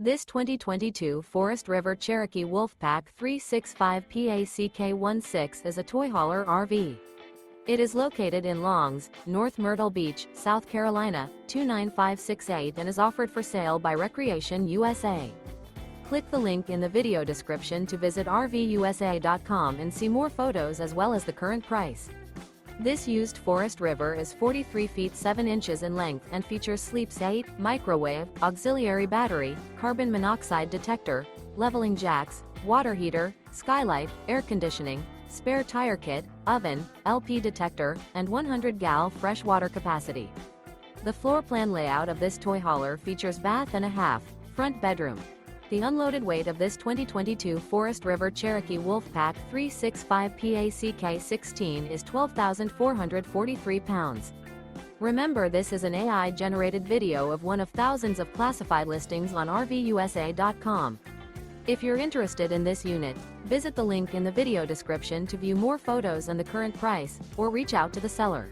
This 2022 Forest River Cherokee Wolfpack 365 PACK16 is a toy hauler RV. It is located in Longs, North Myrtle Beach, South Carolina, 29568 and is offered for sale by Recreation USA. Click the link in the video description to visit RVUSA.com and see more photos as well as the current price. This used Forest River is 43 feet 7 inches in length and features sleeps 8, microwave, auxiliary battery, carbon monoxide detector, leveling jacks, water heater, skylight, air conditioning, spare tire kit, oven, LP detector, and 100-gal fresh water capacity. The floor plan layout of this toy hauler features bath and a half, front bedroom. The unloaded weight of this 2022 Forest River Cherokee Wolfpack 365 PACK16 is 12,443 pounds. Remember, this is an AI-generated video of one of thousands of classified listings on RVUSA.com. If you're interested in this unit, visit the link in the video description to view more photos and the current price, or reach out to the seller.